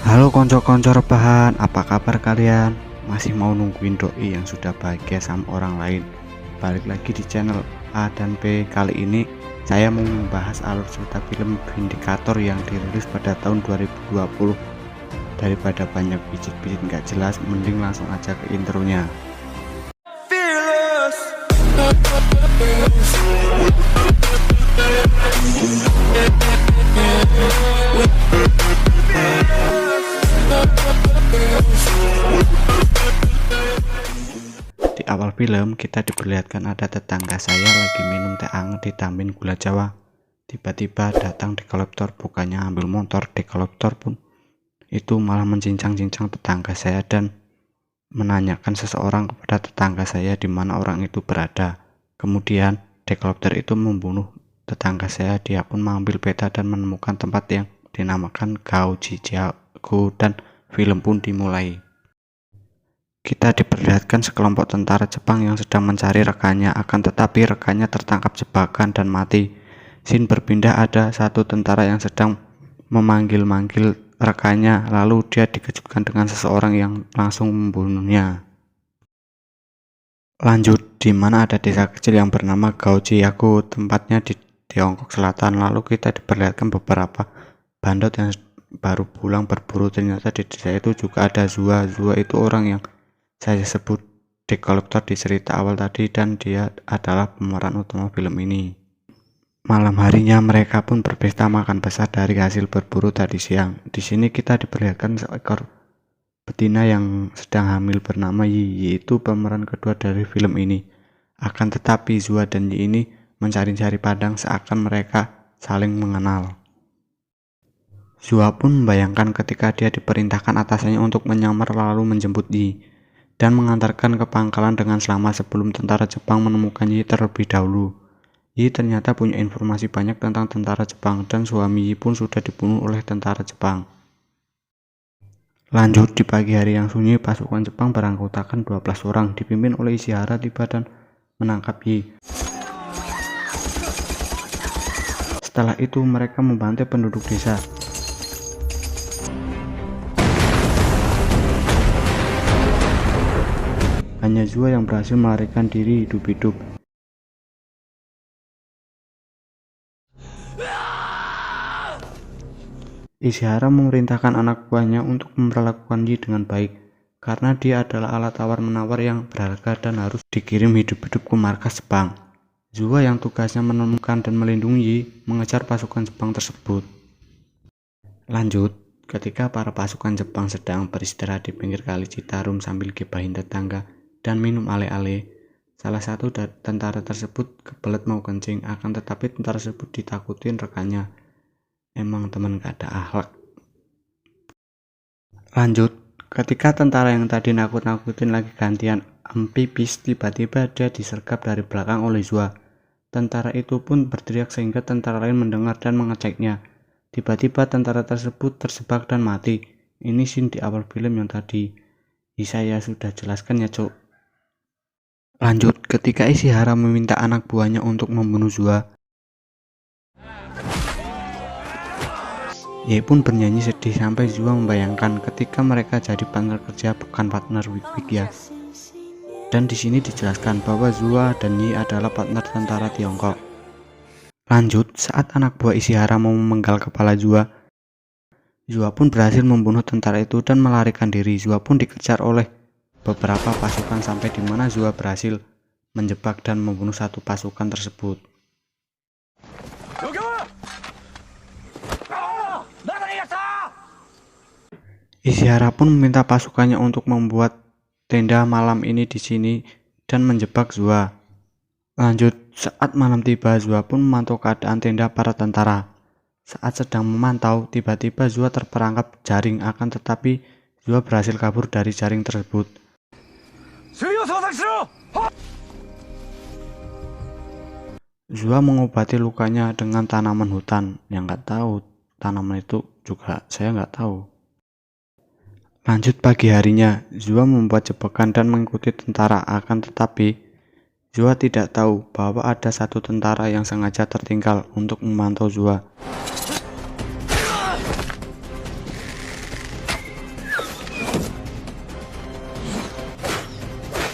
Halo konco-konco rebahan, apa kabar kalian? Masih mau nungguin doi yang sudah bahagia sama orang lain? Balik lagi di channel A dan B. Kali ini saya mau membahas alur cerita film Vindikator yang dirilis pada tahun 2020. Daripada banyak pijit-pijit nggak jelas, mending langsung aja ke intronya. Di awal film kita diperlihatkan ada tetangga saya lagi minum teh anget ditambahin gula jawa. Tiba-tiba datang dekolektor, bukannya ambil motor, dekolektor pun itu malah mencincang-cincang tetangga saya dan menanyakan seseorang kepada tetangga saya di mana orang itu berada. Kemudian dekolektor itu membunuh tetangga saya. Dia pun mengambil peta dan menemukan tempat yang dinamakan Gaojijiago dan film pun dimulai. Kita diperlihatkan sekelompok tentara Jepang yang sedang mencari rekannya, akan tetapi rekannya tertangkap jebakan dan mati. Scene berpindah, ada satu tentara yang sedang memanggil-manggil rekannya, lalu dia dikejutkan dengan seseorang yang langsung membunuhnya. Lanjut, di mana ada desa kecil yang bernama Gaojiago, tempatnya di Tiongkok Selatan. Lalu kita diperlihatkan beberapa bandot yang baru pulang berburu. Ternyata di desa itu juga ada Zua. Zua itu orang yang saya sebut dekolektor di cerita awal tadi, dan dia adalah pemeran utama film ini. Malam harinya mereka pun berpesta makan besar dari hasil berburu tadi siang. Di sini kita diperlihatkan seekor betina yang sedang hamil bernama Yi. Yi itu pemeran kedua dari film ini. Akan tetapi Zua dan Yi ini mencari-cari padang seakan mereka saling mengenal. Zua pun membayangkan ketika dia diperintahkan atasannya untuk menyamar lalu menjemput Yi dan mengantarkan ke pangkalan dengan selamat sebelum tentara Jepang menemukan Yi terlebih dahulu. Yi ternyata punya informasi banyak tentang tentara Jepang dan suami Yi pun sudah dibunuh oleh tentara Jepang. Lanjut, di pagi hari yang sunyi, pasukan Jepang beranggotakan 12 orang dipimpin oleh Ishihara tiba dan menangkap Yi. Setelah itu mereka membantai penduduk desa. Hanya Zua yang berhasil melarikan diri hidup-hidup. Ishihara memerintahkan anak buahnya untuk memperlakukan Yi dengan baik, karena dia adalah alat tawar-menawar yang berharga dan harus dikirim hidup-hidup ke markas Jepang. Zua yang tugasnya menemukan dan melindungi Yi mengejar pasukan Jepang tersebut. Lanjut, ketika para pasukan Jepang sedang beristirahat di pinggir kali Citarum sambil gibahin tetangga dan minum ale-ale, salah satu tentara tersebut kebelet mau kencing, akan tetapi tentara tersebut ditakutin rekannya. Emang teman gak ada akhlak. Lanjut, ketika tentara yang tadi nakut-nakutin lagi gantian ampibis, tiba-tiba dia disergap dari belakang oleh Zua. Tentara itu pun berteriak sehingga tentara lain mendengar dan mengeceknya. Tiba-tiba tentara tersebut terjebak dan mati. Ini scene di awal film yang tadi saya sudah jelaskan ya, Cok. Lanjut, ketika Ishihara meminta anak buahnya untuk membunuh Zua, Ye pun bernyanyi sedih sampai Zua membayangkan ketika mereka jadi partner kerja, bukan partner wik-wik ya. Dan di sini dijelaskan bahwa Zua dan Yi adalah partner tentara Tiongkok. Lanjut, saat anak buah Ishihara mau memenggal kepala Zua, Zua pun berhasil membunuh tentara itu dan melarikan diri. Zua pun dikejar oleh beberapa pasukan sampai di mana Zua berhasil menjebak dan membunuh satu pasukan tersebut. Ishihara pun meminta pasukannya untuk membuat tenda malam ini di sini dan menjebak Zua. Lanjut, saat malam tiba, Zua pun memantau keadaan tenda para tentara. Saat sedang memantau, tiba-tiba Zua terperangkap jaring, akan tetapi Zua berhasil kabur dari jaring tersebut. Zua mengobati lukanya dengan tanaman hutan. Yang nggak tahu tanaman itu juga saya nggak tahu. Lanjut, pagi harinya Zua membuat jebakan dan mengikuti tentara, akan tetapi Zua tidak tahu bahwa ada satu tentara yang sengaja tertinggal untuk memantau Zua.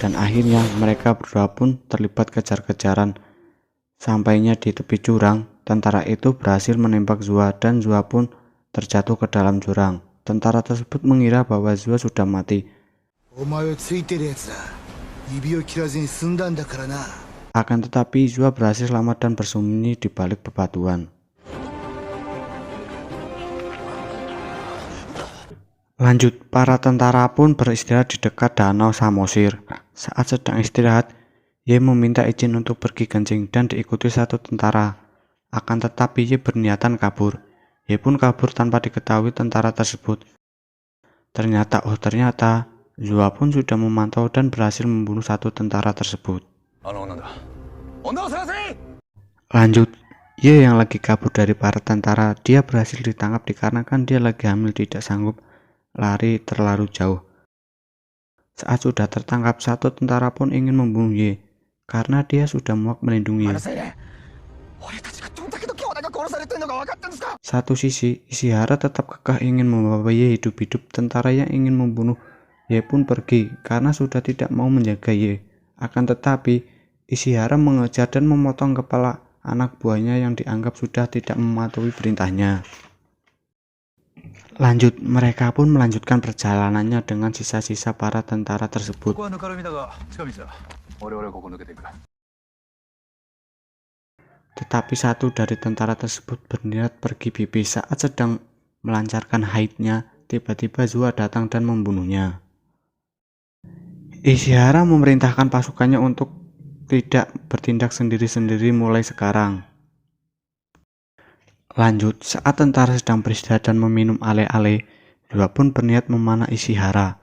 dan akhirnya mereka berdua pun terlibat kejar-kejaran. Sampainya di tepi jurang, tentara itu berhasil menembak Zua dan Zua pun terjatuh ke dalam jurang. Tentara tersebut mengira bahwa Zua sudah mati. Akan tetapi Zua berhasil selamat dan bersembunyi di balik bebatuan. Lanjut, para tentara pun beristirahat di dekat danau Samosir. Saat sedang istirahat, Ye meminta izin untuk pergi kencing dan diikuti satu tentara. Akan tetapi Ye berniatan kabur. Ye pun kabur tanpa diketahui tentara tersebut. Ternyata Zua pun sudah memantau dan berhasil membunuh satu tentara tersebut. Lanjut, Ye yang lagi kabur dari para tentara, dia berhasil ditangkap dikarenakan dia lagi hamil, tidak sanggup lari terlalu jauh. Saat sudah tertangkap, satu tentara pun ingin membunuh Ye karena dia sudah muak melindungi Ye. Satu sisi, Ishihara tetap kekeh ingin membawa Ye hidup-hidup. Tentara yang ingin membunuh Ye pun pergi karena sudah tidak mau menjaga Ye. Akan tetapi, Ishihara mengejar dan memotong kepala anak buahnya yang dianggap sudah tidak mematuhi perintahnya. Lanjut, mereka pun melanjutkan perjalanannya dengan sisa-sisa para tentara tersebut. Tetapi satu dari tentara tersebut berniat pergi pipis. Saat sedang melancarkan haidnya, tiba-tiba Zua datang dan membunuhnya. Ishihara memerintahkan pasukannya untuk tidak bertindak sendiri-sendiri mulai sekarang. Lanjut, saat tentara sedang beristirahat dan meminum ale-ale, Zua pun berniat memanah Ishihara.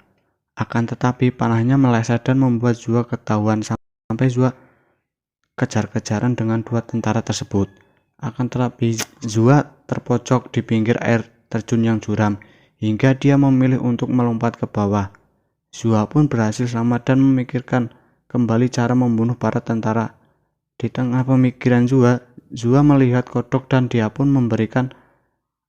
Akan tetapi panahnya meleset dan membuat Zua ketahuan sampai Zua kejar-kejaran dengan dua tentara tersebut. Akan tetapi Zua terpojok di pinggir air terjun yang curam hingga dia memilih untuk melompat ke bawah. Zua pun berhasil selamat dan memikirkan kembali cara membunuh para tentara. Di tengah pemikiran Zua melihat kodok dan dia pun memberikan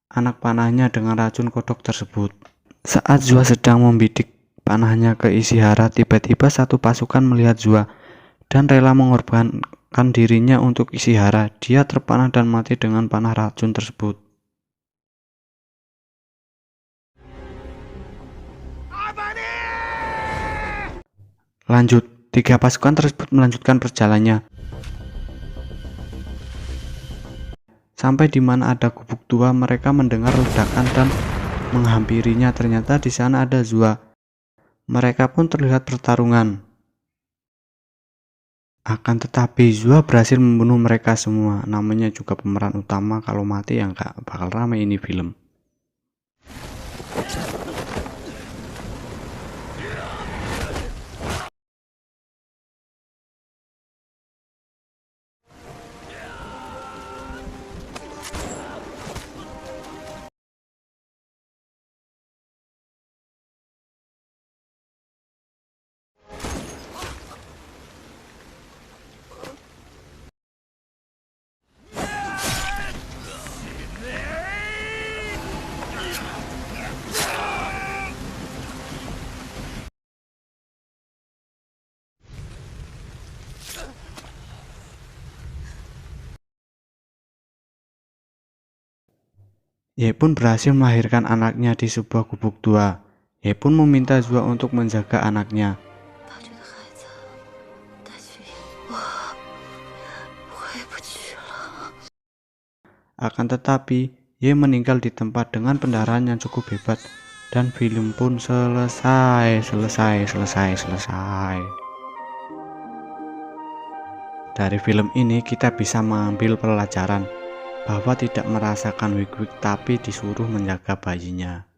anak panahnya dengan racun kodok tersebut. Saat Zua sedang membidik panahnya ke Ishihara, tiba-tiba satu pasukan melihat Zua dan rela mengorbankan dirinya untuk Ishihara. Dia terpanah dan mati dengan panah racun tersebut. Lanjut, tiga pasukan tersebut melanjutkan perjalanannya sampai di mana ada gubuk tua. Mereka mendengar ledakan dan menghampirinya. Ternyata di sana ada Zua. Mereka pun terlihat pertarungan. Akan tetapi Zua berhasil membunuh mereka semua. Namanya juga pemeran utama, kalau mati ya nggak bakal ramai ini film. Ye pun berhasil melahirkan anaknya di sebuah gubuk tua. Ye pun meminta Zua untuk menjaga anaknya. Akan tetapi, Ye meninggal di tempat dengan pendarahan yang cukup hebat dan film pun selesai. Dari film ini kita bisa mengambil pelajaran bahwa tidak merasakan wik-wik tapi disuruh menjaga bayinya.